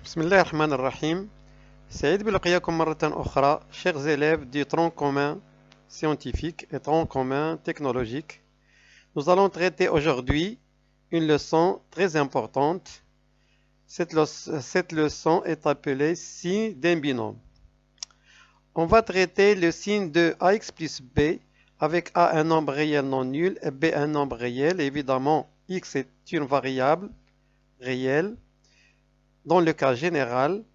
بسم الله الرحمن الرحيم. سعيد بلقياكم مرة أخرى chers élèves du tronc commun scientifique et tronc commun technologique. Nous allons traiter aujourd'hui une leçon très importante. Cette leçon est appelée signe d'un binôme. On va traiter le signe de ax plus b avec a un nombre réel non nul et b un nombre réel. Évidemment, x est une variable réelle dans le cas général.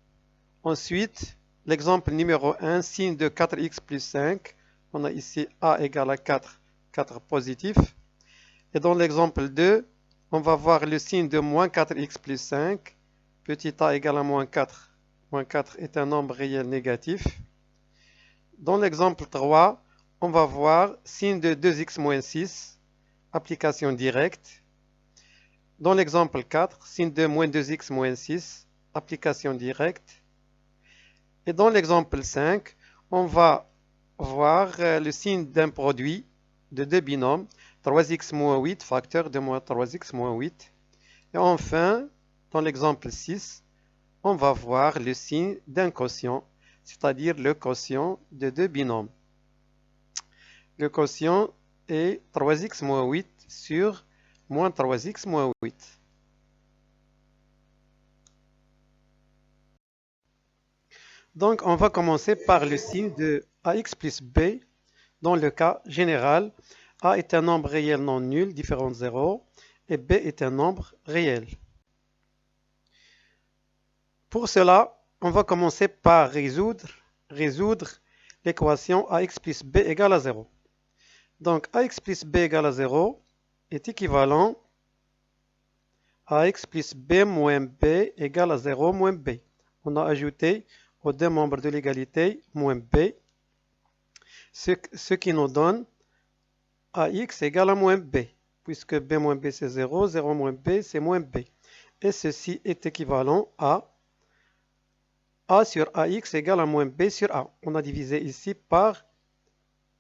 Ensuite, l'exemple numéro 1, signe de 4x plus 5. On a ici a égale à 4, 4 positif. Et dans l'exemple 2, on va voir le signe de moins 4x plus 5. Petit a égale à moins 4. Moins 4 est un nombre réel négatif. Dans l'exemple 3, on va voir signe de 2x moins 6. Application directe. Dans l'exemple 4, signe de moins 2x moins 6. Application directe. Et dans l'exemple 5, on va voir le signe d'un produit de deux binômes, 3x moins 8, facteur de moins 3x moins 8. Et enfin, dans l'exemple 6, on va voir le signe d'un quotient, c'est-à-dire le quotient de deux binômes. Le quotient est 3x moins 8 sur moins 3x moins 8. Donc, on va commencer par le signe de ax plus b. Dans le cas général, a est un nombre réel non nul, différent de 0, et b est un nombre réel. Pour cela, on va commencer par résoudre l'équation ax plus b égale à 0. Donc, ax plus b égale à 0 est équivalent à ax plus b moins b égale à 0 moins b. On a ajouté aux deux membres de l'égalité moins b, ce qui nous donne ax égale à moins b, puisque b moins b c'est 0, 0 moins b c'est moins b. Et ceci est équivalent à a sur ax égale à moins b sur a. On a divisé ici par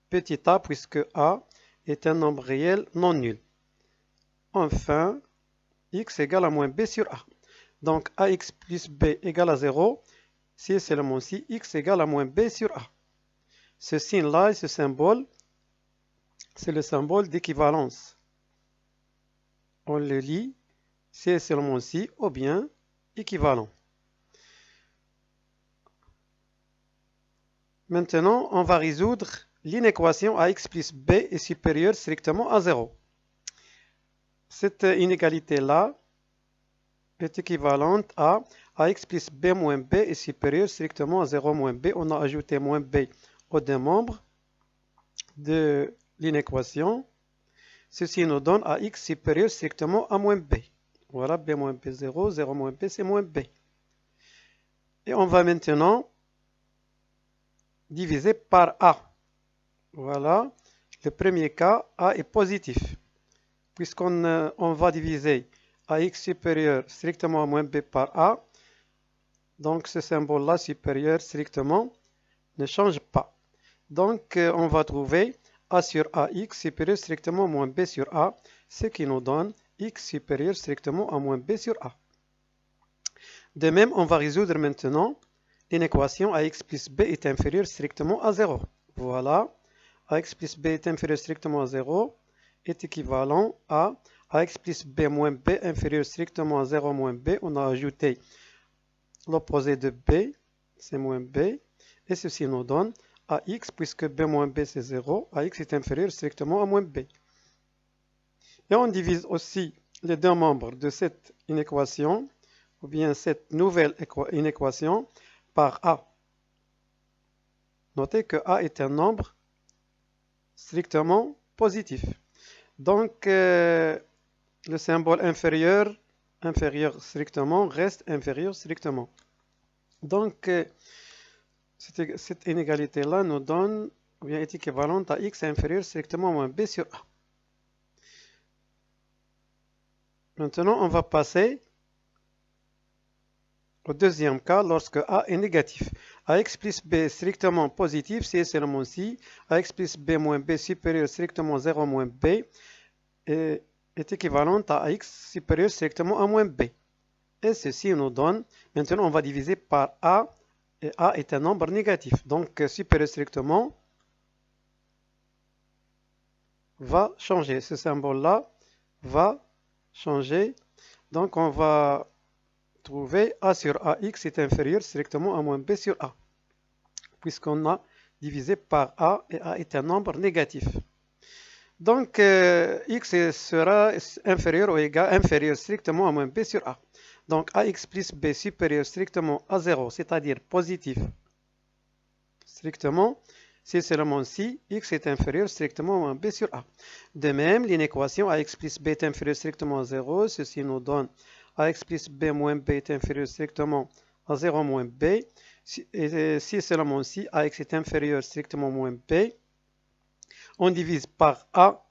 petit a, puisque a est un nombre réel non nul. Enfin, x égale à moins b sur a. Donc ax plus b égale à 0, si et seulement si x égale à moins b sur a. Ce signe-là et ce symbole, c'est le symbole d'équivalence. On le lit si et seulement si ou bien équivalent. Maintenant, on va résoudre l'inéquation ax plus b est supérieure strictement à 0. Cette inégalité-là est équivalente à ax plus b moins b est supérieur strictement à 0 moins b. On a ajouté moins b aux deux membres de l'inéquation. Ceci nous donne ax supérieur strictement à moins b. Voilà, b moins b 0, 0 moins b c'est moins b. Et on va maintenant diviser par a. Voilà, le premier cas, a est positif. Puisqu'on on va diviser ax supérieur strictement à moins b par a, donc ce symbole-là supérieur strictement ne change pas. Donc on va trouver a sur ax supérieur strictement à moins b sur a, ce qui nous donne x supérieur strictement à moins b sur a. De même, on va résoudre maintenant l'inéquation ax plus b est inférieur strictement à 0. Voilà, ax plus b est inférieur strictement à 0 est équivalent à ax plus b moins b inférieur strictement à 0 moins b. On a ajouté l'opposé de b, c'est moins b, et ceci nous donne ax, puisque b moins b c'est 0, ax est inférieur strictement à moins b. Et on divise aussi les deux membres de cette inéquation, ou bien cette nouvelle inéquation, par a. Notez que a est un nombre strictement positif. Donc, le symbole inférieur strictement reste inférieur strictement. Donc, cette inégalité-là nous donne, ou bien est équivalente à x inférieur strictement à moins b sur a. Maintenant, on va passer au deuxième cas lorsque a est négatif. Ax plus b strictement positif, si et seulement si ax plus b moins b supérieur strictement 0 moins b est équivalente à ax supérieur strictement à moins b. Et ceci nous donne, maintenant on va diviser par A, et A est un nombre négatif. Donc supérieur strictement va changer. Ce symbole-là va changer. Donc on va trouver A sur AX est inférieur strictement à moins B sur A, puisqu'on a divisé par A et A est un nombre négatif. Donc X sera inférieur ou égal, inférieur strictement à moins B sur A. Donc AX plus B supérieur strictement à 0, c'est-à-dire positif strictement, si seulement si X est inférieur strictement à moins B sur A. De même, l'inéquation AX plus B est inférieur strictement à 0, ceci nous donne AX plus B moins B est inférieur strictement à 0 moins B. Si seulement si AX est inférieur strictement à moins B, on divise par A.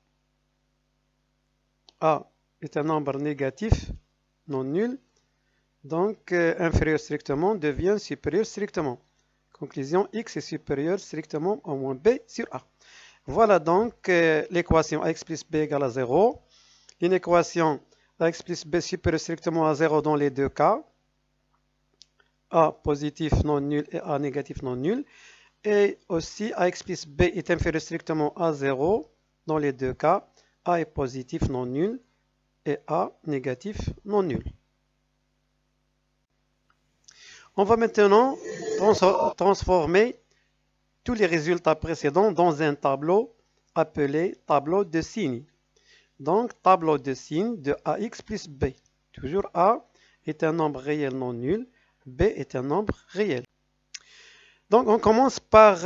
A est un nombre négatif, non nul. Donc, inférieur strictement devient supérieur strictement. Conclusion, X est supérieur strictement à moins B sur A. Voilà donc l'équation AX plus B égale à 0. Une équation AX plus B supérieur strictement à 0 dans les deux cas. A positif non nul et A négatif non nul. Et aussi AX plus B est inférieur strictement à 0 dans les deux cas. A est positif non nul et A négatif non nul. On va maintenant transformer tous les résultats précédents dans un tableau appelé tableau de signes. Donc, tableau de signes de AX plus B. Toujours A est un nombre réel non nul, B est un nombre réel. Donc, on commence par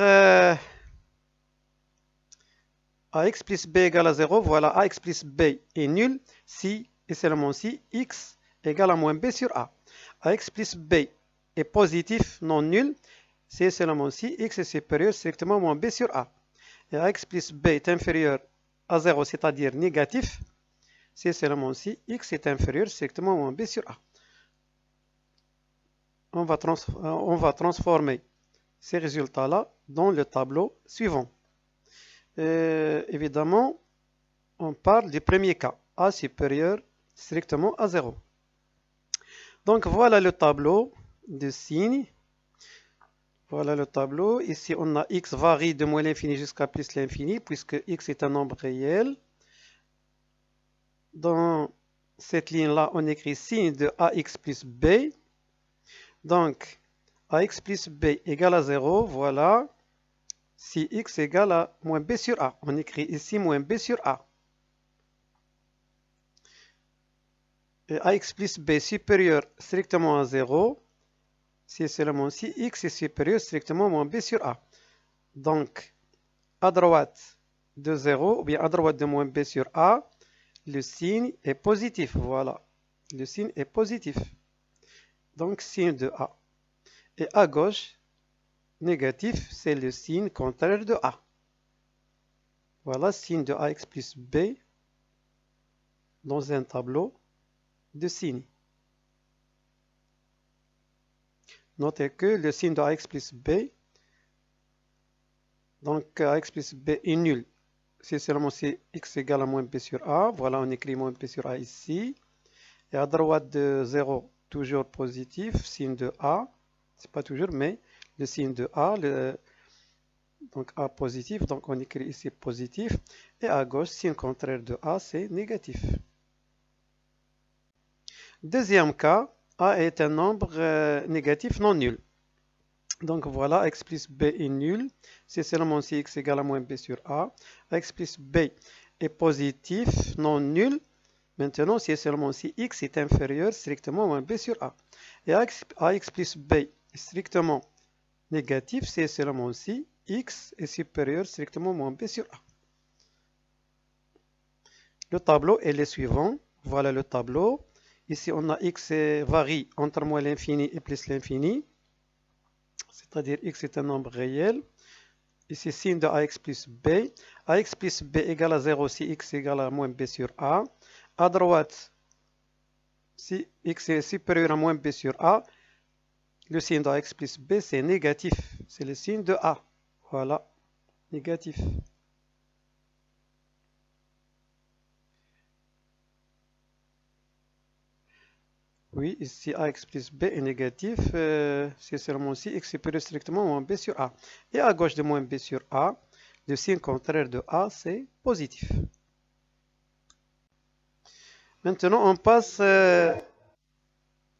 AX plus B égale à 0. Voilà, AX plus B est nul si et seulement si X égale à moins B sur A. AX plus B est positif non nul si seulement si X est supérieur strictement à moins B sur A. Et AX plus B est inférieur à 0, c'est-à-dire négatif, si seulement si X est inférieur strictement à moins B sur A. On va transformer ces résultats-là dans le tableau suivant. Évidemment, on parle du premier cas, A supérieur strictement à 0. Donc voilà le tableau de signes. Voilà le tableau. Ici, on a X varie de moins l'infini jusqu'à plus l'infini, puisque X est un nombre réel. Dans cette ligne-là, on écrit signe de AX plus B. Donc, AX plus B égale à 0, voilà. Si X égale à moins B sur A, on écrit ici moins B sur A. Et AX plus B supérieur strictement à 0, si seulement si X est supérieur strictement à moins B sur A. Donc, à droite de 0, ou bien à droite de moins B sur A, le signe est positif. Voilà, le signe est positif. Donc, signe de A. Et à gauche, négatif, c'est le signe contraire de A. Voilà, signe de AX plus B dans un tableau de signes. Notez que le signe de AX plus B, donc AX plus B est nul. C'est seulement si X égale à moins B sur A. Voilà, on écrit moins B sur A ici. Et à droite de 0, toujours positif, signe de A. C'est pas toujours, mais le signe de A, donc A positif, donc on écrit ici positif. Et à gauche, signe contraire de A, c'est négatif. Deuxième cas, A est un nombre négatif non nul. Donc voilà, X plus B est nul. C'est seulement si X égale à moins B sur A. X plus B est positif, non nul. Maintenant, c'est seulement si X est inférieur strictement à moins B sur A. Et AX plus B est strictement négatif, c'est seulement si X est supérieur strictement à moins B sur A. Le tableau est le suivant. Voilà le tableau. Ici, on a X varie entre moins l'infini et plus l'infini. C'est-à-dire X est un nombre réel. Ici, signe de AX plus B. AX plus B égale à 0 si X égale à moins B sur A. À droite, si X est supérieur à moins B sur A, le signe de AX plus B, c'est négatif. C'est le signe de A. Voilà, négatif. Oui, ici ax plus b est négatif. C'est seulement si x supérieur strictement à moins b sur a. Et à gauche de moins b sur a, le signe contraire de a, c'est positif. Maintenant, on passe à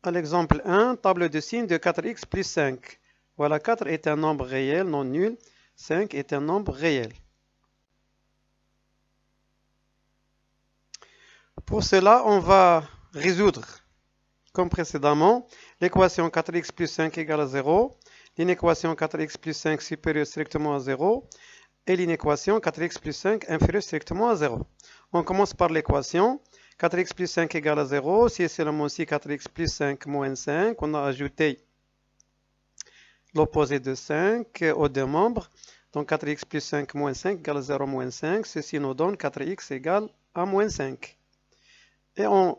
l'exemple 1, table de signes de 4x plus 5. Voilà, 4 est un nombre réel, non nul. 5 est un nombre réel. Pour cela, on va résoudre, comme précédemment, l'équation 4x plus 5 égale à 0, l'inéquation 4x plus 5 supérieure strictement à 0, et l'inéquation 4x plus 5 inférieure strictement à 0. On commence par l'équation 4x plus 5 égale à 0, si c'est seulement si 4x plus 5 moins 5, on a ajouté l'opposé de 5 aux deux membres, donc 4x plus 5 moins 5 égale à 0 moins 5, ceci nous donne 4x égale à moins 5. Et on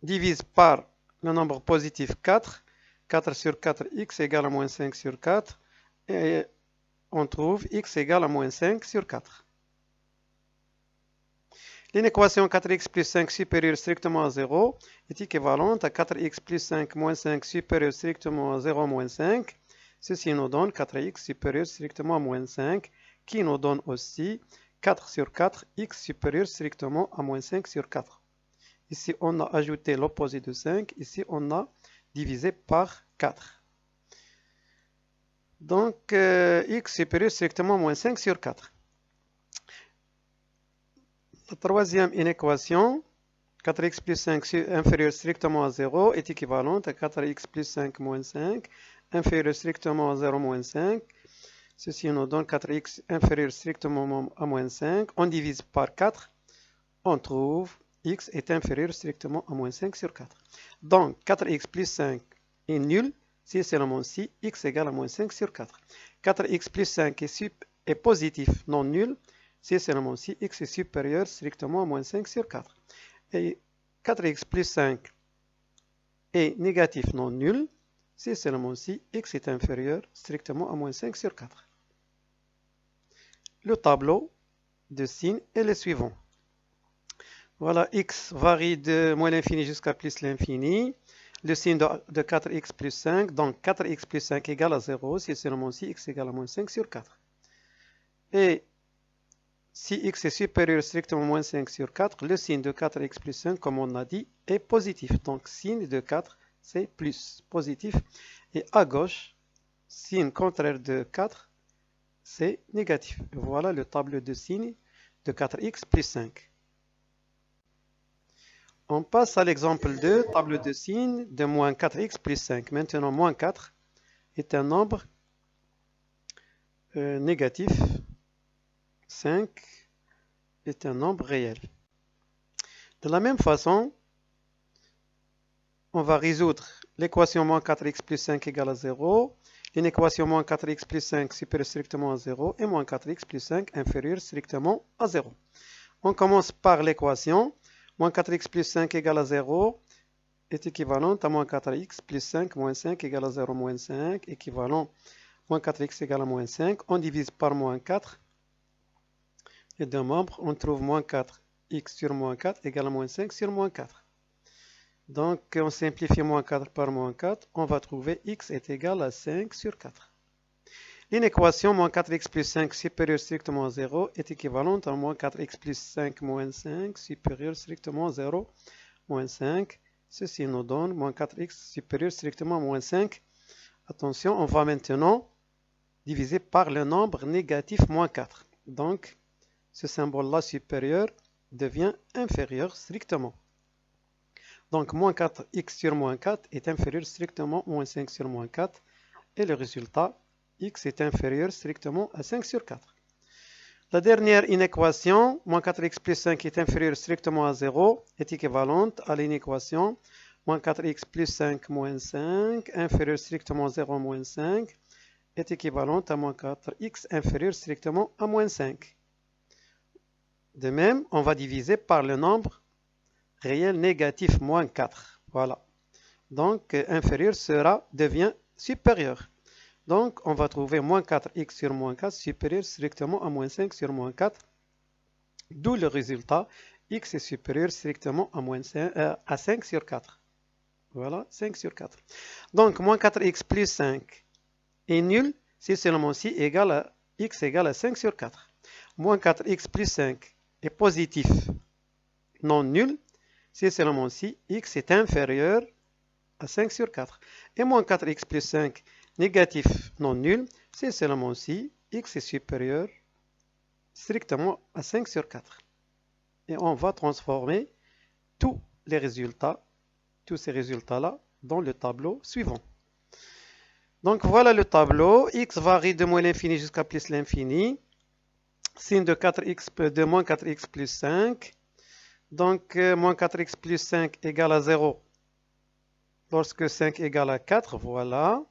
divise par le nombre positif 4, 4 sur 4, x égale à moins 5 sur 4, et on trouve x égale à moins 5 sur 4. L'inéquation 4x plus 5 supérieure strictement à 0 est équivalente à 4x plus 5 moins 5 supérieur strictement à 0 moins 5. Ceci nous donne 4x supérieur strictement à moins 5, qui nous donne aussi 4 sur 4, x supérieur strictement à moins 5 sur 4. Ici, on a ajouté l'opposé de 5. Ici, on a divisé par 4. Donc, x supérieur strictement à moins 5 sur 4. La troisième inéquation, 4x plus 5 inférieur strictement à 0, est équivalente à 4x plus 5 moins 5 inférieur strictement à 0 moins 5. Ceci nous donne 4x inférieur strictement à moins 5. On divise par 4. On trouve x est inférieur strictement à moins 5 sur 4. Donc, 4x plus 5 est nul si seulement si x égale à moins 5 sur 4. 4x plus 5 est positif, non nul, si seulement si x est supérieur strictement à moins 5 sur 4. Et 4x plus 5 est négatif, non nul, si seulement si x est inférieur strictement à moins 5 sur 4. Le tableau de signes est le suivant. Voilà, x varie de moins l'infini jusqu'à plus l'infini. Le signe de 4x plus 5, donc 4x plus 5 égale à 0, si seulement si x égale à moins 5 sur 4. Et si x est supérieur strictement à moins 5 sur 4, le signe de 4x plus 5, comme on a dit, est positif. Donc signe de 4, c'est plus, positif. Et à gauche, signe contraire de 4, c'est négatif. Voilà le tableau de signes de 4x plus 5. On passe à l'exemple 2, table de signes de moins 4x plus 5. Maintenant, moins 4 est un nombre négatif. 5 est un nombre réel. De la même façon, on va résoudre l'équation moins 4x plus 5 égale à 0, une équation moins 4x plus 5 supérieure strictement à 0 et moins 4x plus 5 inférieur strictement à 0. On commence par l'équation. Moins 4x plus 5 égale à 0 est équivalente à moins 4x plus 5 moins 5 égale à 0 moins 5, équivalent moins 4x égale à moins 5. On divise par moins 4. Les deux membres, on trouve moins 4x sur moins 4 égale à moins 5 sur moins 4. Donc, on simplifie moins 4 par moins 4. On va trouver x est égal à 5 sur 4. L'inéquation moins 4x plus 5 supérieur strictement à 0 est équivalente à moins 4x plus 5 moins 5 supérieur strictement à 0 moins 5. Ceci nous donne moins 4x supérieur strictement à moins 5. Attention, on va maintenant diviser par le nombre négatif moins 4. Donc, ce symbole-là supérieur devient inférieur strictement. Donc, moins 4x sur moins 4 est inférieur strictement à moins 5 sur moins 4. Et le résultat, x est inférieur strictement à 5 sur 4. La dernière inéquation, moins 4x plus 5 est inférieur strictement à 0, est équivalente à l'inéquation moins 4x plus 5 moins 5 inférieur strictement à 0 moins 5 est équivalente à moins 4x inférieur strictement à moins 5. De même, on va diviser par le nombre réel négatif moins 4. Voilà. Donc, inférieur devient supérieur. Donc, on va trouver moins 4x sur moins 4 supérieur strictement à moins 5 sur moins 4. D'où le résultat, x est supérieur strictement à 5 sur 4. Voilà, 5 sur 4. Donc, moins 4x plus 5 est nul si seulement si égale à x égale à 5 sur 4. Moins 4x plus 5 est positif, non nul, si seulement si x est inférieur à 5 sur 4. Et moins 4x plus 5 négatif, non nul, si seulement si x est supérieur strictement à 5 sur 4. Et on va transformer tous ces résultats-là dans le tableau suivant. Donc voilà le tableau. X varie de moins l'infini jusqu'à plus l'infini. Signe de 4x de moins 4x plus 5. Donc moins 4x plus 5 égale à 0 lorsque 5 égale à 4. Voilà.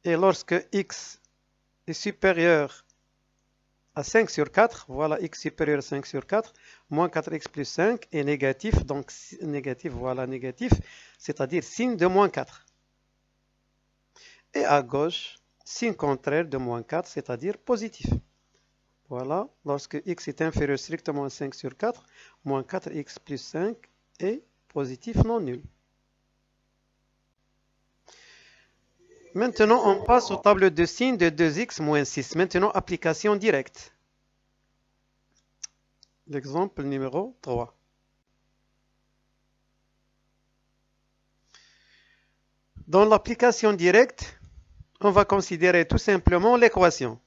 Et lorsque x est supérieur à 5 sur 4, voilà x supérieur à 5 sur 4, moins 4x plus 5 est négatif, donc négatif, voilà négatif, c'est-à-dire signe de moins 4. Et à gauche, signe contraire de moins 4, c'est-à-dire positif. Voilà, lorsque x est inférieur strictement à 5 sur 4, moins 4x plus 5 est positif non nul. Maintenant, on passe au tableau de signes de 2x moins 6. Maintenant, application directe. L'exemple numéro 3. Dans l'application directe, on va considérer tout simplement l'équation.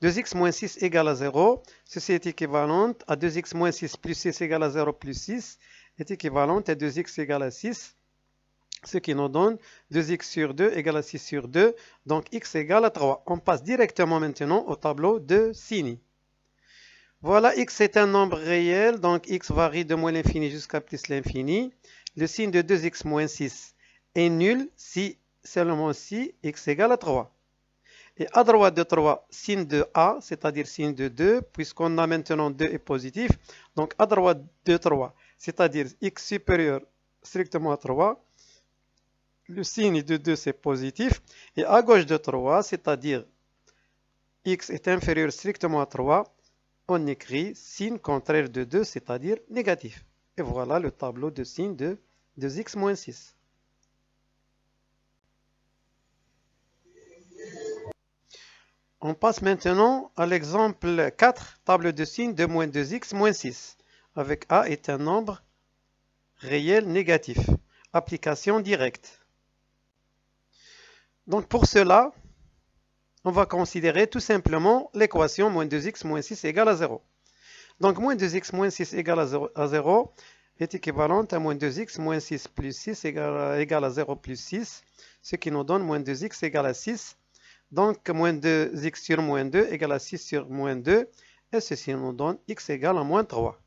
2x moins 6 égale à 0. Ceci est équivalent à 2x moins 6 plus 6 égale à 0 plus 6 est équivalent à 2x égale à 6. Ce qui nous donne 2x sur 2 égale à 6 sur 2. Donc x égale à 3. On passe directement maintenant au tableau de signes. Voilà, x est un nombre réel, donc x varie de moins l'infini jusqu'à plus l'infini. Le signe de 2x moins 6 est nul si, seulement si x égale à 3. Et à droite de 3, signe de a, c'est-à-dire signe de 2, puisqu'on a maintenant 2 est positif. Donc à droite de 3, c'est-à-dire x supérieur strictement à 3, le signe de 2 c'est positif. Et à gauche de 3, c'est-à-dire x est inférieur strictement à 3, on écrit signe contraire de 2, c'est-à-dire négatif. Et voilà le tableau de signes de 2x moins 6. On passe maintenant à l'exemple 4, table de signes de moins 2x moins 6, avec a est un nombre réel négatif. Application directe. Donc pour cela, on va considérer tout simplement l'équation moins 2x moins 6 égale à 0. Donc moins 2x moins 6 égale à 0 est équivalente à moins 2x moins 6 plus 6 égale à 0 plus 6, ce qui nous donne moins 2x égale à 6. Donc moins 2x sur moins 2 égale à 6 sur moins 2, et ceci nous donne x égale à moins 3.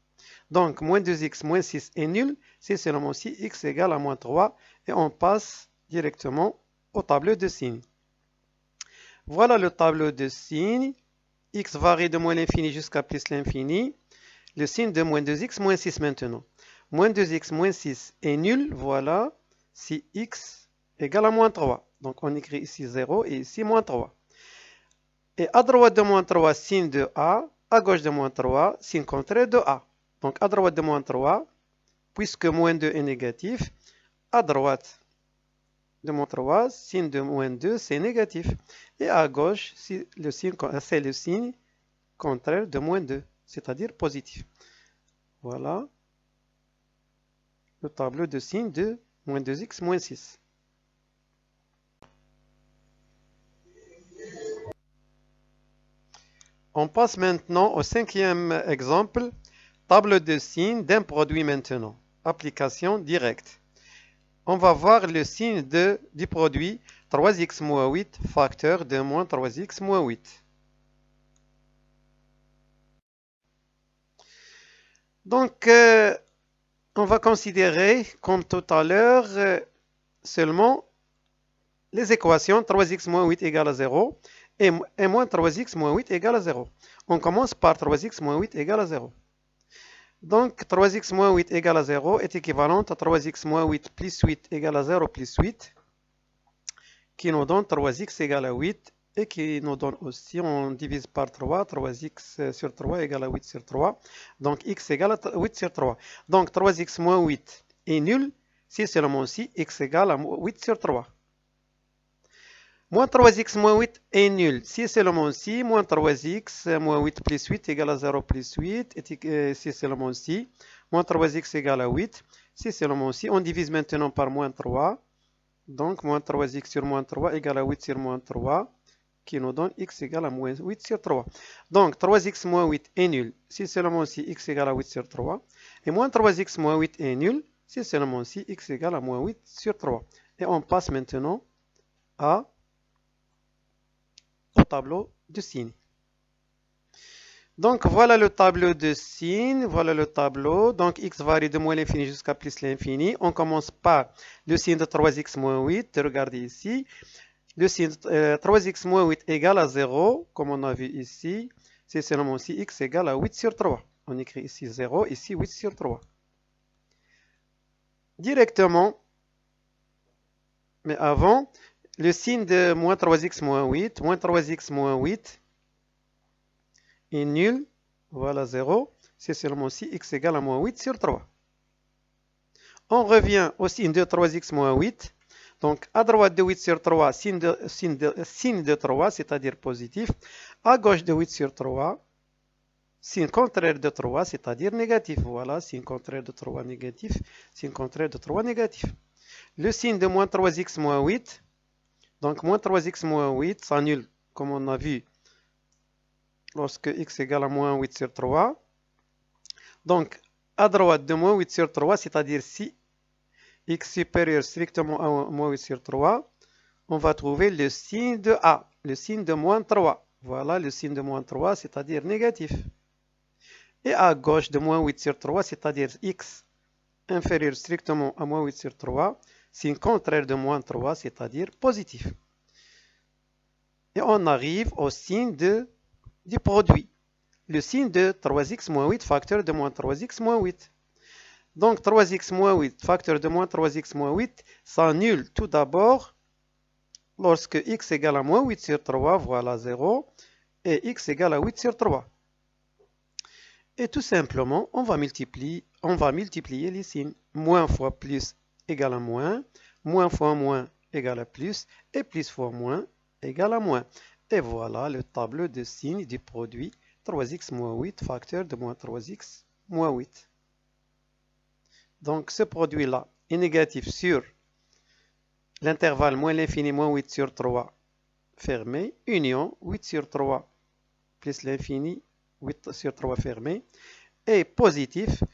Donc moins 2x moins 6 est nul, c'est seulement si x égale à moins 3, et on passe directement au tableau de signes. Voilà le tableau de signes. X varie de moins l'infini jusqu'à plus l'infini. Le signe de moins 2x moins 6 maintenant. Moins 2x moins 6 est nul, voilà, si x égale à moins 3. Donc on écrit ici 0 et ici moins 3. Et à droite de moins 3, signe de a. À gauche de moins 3, signe contraire de a. Donc à droite de moins 3, puisque moins 2 est négatif, à droite de moins 3, signe de moins 2, c'est négatif. Et à gauche, c'est le signe contraire de moins 2, c'est-à-dire positif. Voilà le tableau de signes de moins 2x moins 6. On passe maintenant au cinquième exemple, tableau de signes d'un produit maintenant. Application directe. On va voir le signe du produit 3x moins 8 facteur de moins 3x moins 8. Donc, on va considérer, comme tout à l'heure, seulement les équations 3x moins 8 égale à 0 et moins 3x moins 8 égale à 0. On commence par 3x moins 8 égale à 0. Donc 3x moins 8 égale à 0 est équivalente à 3x moins 8 plus 8 égale à 0 plus 8, qui nous donne 3x égale à 8, et qui nous donne aussi, on divise par 3, 3x sur 3 égale à 8 sur 3, donc x égale à 8 sur 3. Donc 3x moins 8 est nul si et seulement si x égale à 8 sur 3. Moins 3x moins 8 est nul. Si et seulement si, moins 3x moins 8 plus 8 égale à 0 plus 8. Et si et seulement si, moins 3x égale à 8. Si et seulement si, on divise maintenant par moins 3. Donc, moins 3x sur moins 3 égale à 8 sur moins 3, qui nous donne x égale à moins 8 sur 3. Donc, 3x moins 8 est nul si seulement si x égale à 8 sur 3. Et moins 3x moins 8 est nul si seulement si x égale à moins 8 sur 3. Et on passe maintenant au tableau de signes. Donc, voilà le tableau de signes. Voilà le tableau. Donc, x varie de moins l'infini jusqu'à plus l'infini. On commence par le signe de 3x moins 8. Regardez ici. Le signe 3x moins 8 égale à 0, comme on a vu ici. C'est seulement si x égale à 8 sur 3. On écrit ici 0, ici 8 sur 3. Directement, mais avant, le signe de moins 3x moins 8, moins 3x moins 8 est nul, voilà 0, c'est seulement si x égale à moins 8 sur 3. On revient au signe de 3x moins 8, donc à droite de 8 sur 3, signe de 3, c'est-à-dire positif, à gauche de 8 sur 3, signe contraire de 3, c'est-à-dire négatif, voilà, signe contraire de 3 négatif, signe contraire de 3 négatif. Le signe de moins 3x moins 8, donc moins 3x moins 8 s'annule, comme on a vu, lorsque x égale à moins 8 sur 3. Donc, à droite de moins 8 sur 3, c'est-à-dire si x supérieur strictement à moins 8 sur 3, on va trouver le signe de A, le signe de moins 3. Voilà le signe de moins 3, c'est-à-dire négatif. Et à gauche de moins 8 sur 3, c'est-à-dire x inférieur strictement à moins 8 sur 3, signe contraire de moins 3, c'est-à-dire positif. Et on arrive au signe du produit. Le signe de 3x moins 8 facteur de moins 3x moins 8. Donc 3x moins 8 facteur de moins 3x moins 8 s'annule tout d'abord lorsque x égale à moins 8 sur 3, voilà 0, et x égale à 8 sur 3. Et tout simplement, on va multiplier les signes. Moins fois plus égale à moins fois moins égale à plus, et plus fois moins égale à moins. Et voilà le tableau de signes du produit 3x moins 8 facteur de moins 3x moins 8. Donc ce produit-là est négatif sur l'intervalle moins l'infini moins 8 sur 3 fermé, union 8 sur 3 plus l'infini 8 sur 3 fermé, et positif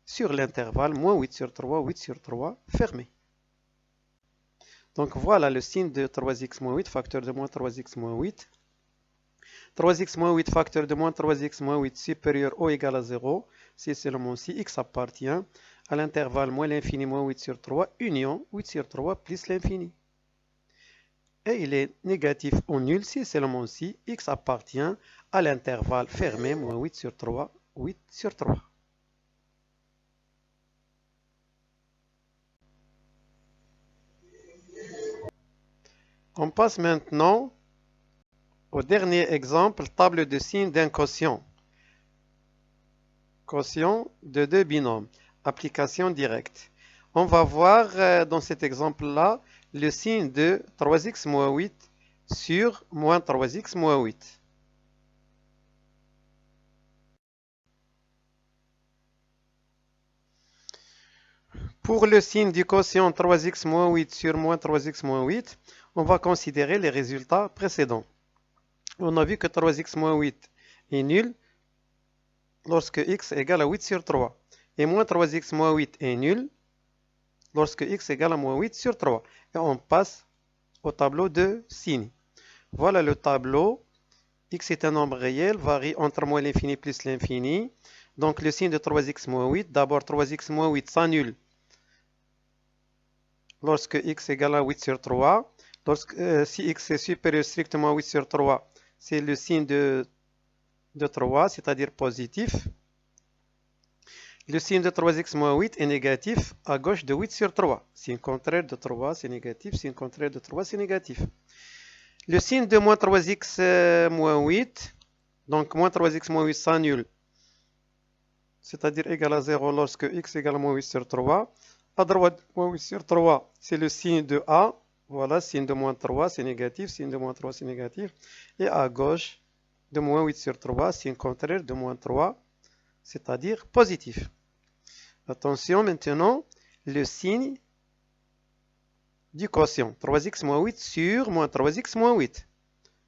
sur l'intervalle moins 8 sur 3, 8 sur 3 fermé. Donc voilà le signe de 3x moins 8 facteur de moins 3x moins 8. 3x moins 8 facteur de moins 3x moins 8 supérieur ou égal à 0, si seulement si x appartient à l'intervalle moins l'infini moins 8 sur 3, union 8 sur 3 plus l'infini. Et il est négatif ou nul si seulement si x appartient à l'intervalle fermé moins 8 sur 3, 8 sur 3. On passe maintenant au dernier exemple, table de signes d'un quotient. Quotient de deux binômes. Application directe. On va voir dans cet exemple-là le signe de 3x moins 8 sur moins 3x moins 8. Pour le signe du quotient 3x moins 8 sur moins 3x moins 8, on va considérer les résultats précédents. On a vu que 3x moins 8 est nul lorsque x égale à 8 sur 3. Et moins 3x moins 8 est nul lorsque x égale à moins 8 sur 3. Et on passe au tableau de signes. Voilà le tableau. X est un nombre réel, varie entre moins l'infini plus l'infini. Donc le signe de 3x moins 8, d'abord 3x moins 8 s'annule lorsque x égale à 8 sur 3. Si x est supérieur strictement à 8 sur 3, c'est le signe de 3, c'est-à-dire positif. Le signe de 3x moins 8 est négatif à gauche de 8 sur 3. Signe contraire de 3, c'est négatif. Signe contraire de 3, c'est négatif. Le signe de moins 3x moins 8, donc moins 3x moins 8 s'annule, c'est-à-dire égal à 0 lorsque x égale à moins 8 sur 3. À droite, moins 8 sur 3, c'est le signe de A. Voilà, signe de moins 3, c'est négatif. Signe de moins 3, c'est négatif. Et à gauche, de moins 8 sur 3, signe contraire de moins 3, c'est-à-dire positif. Attention maintenant, le signe du quotient. 3x moins 8 sur moins 3x moins 8.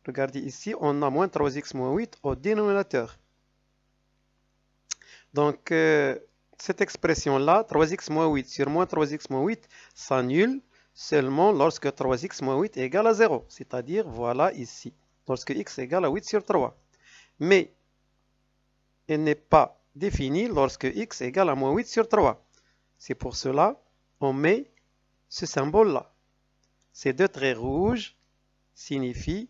Regardez ici, on a moins 3x moins 8 au dénominateur. Donc, cette expression-là, 3x moins 8 sur moins 3x moins 8, s'annule seulement lorsque 3x moins 8 est égal à 0. C'est-à-dire, voilà ici, lorsque x est égal à 8 sur 3. Mais, elle n'est pas définie lorsque x est égal à moins 8 sur 3. C'est pour cela on met ce symbole-là. Ces deux traits rouges signifient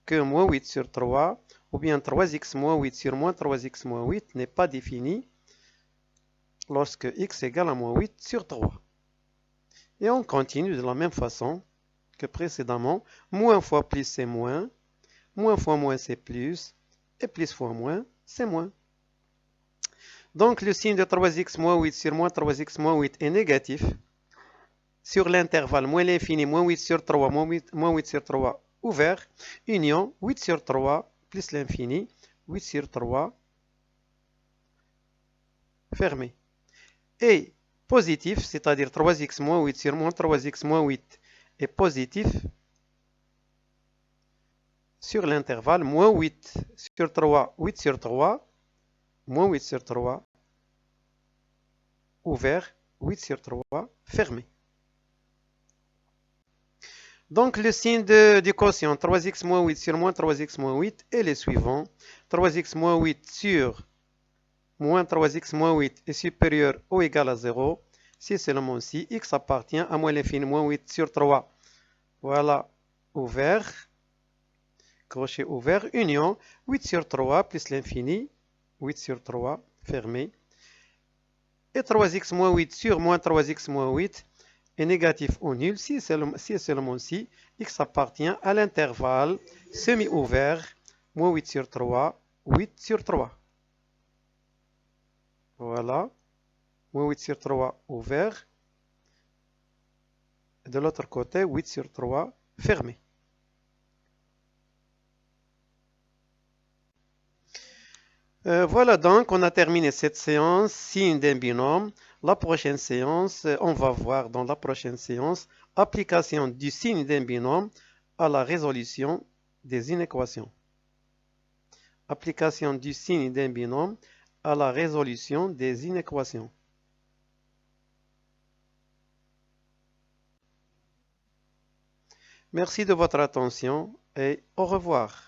que moins 8 sur 3, ou bien 3x moins 8 sur moins 3x moins 8 n'est pas défini lorsque x égale à moins 8 sur 3. Et on continue de la même façon que précédemment. Moins fois plus c'est moins fois moins c'est plus, et plus fois moins c'est moins. Donc le signe de 3x moins 8 sur moins 3x moins 8 est négatif. Sur l'intervalle moins l'infini, moins 8 sur 3, moins 8 sur 3 ouvert, union 8 sur 3 plus l'infini, 8 sur 3 fermé. Et positif, c'est-à-dire 3x moins 8 sur moins 3x moins 8 est positif sur l'intervalle moins 8 sur 3, 8 sur 3, moins 8 sur 3 ouvert, 8 sur 3 fermé. Donc le signe du quotient 3x moins 8 sur moins 3x moins 8 est le suivant. 3x moins 8 sur moins 3x moins 8 est supérieur ou égal à 0. Si seulement si x appartient à moins l'infini moins 8 sur 3. Voilà, ouvert, crochet ouvert, union, 8 sur 3 plus l'infini, 8 sur 3, fermé. Et 3x moins 8 sur moins 3x moins 8 est négatif ou nul si et seulement si x appartient à l'intervalle semi-ouvert, moins 8 sur 3, 8 sur 3. Voilà, moins 8 sur 3 ouvert. De l'autre côté, 8 sur 3 fermé. Voilà donc, on a terminé cette séance, signe d'un binôme. La prochaine séance, on va voir dans la prochaine séance, application du signe d'un binôme à la résolution des inéquations. Application du signe d'un binôme à la résolution des inéquations. Merci de votre attention et au revoir.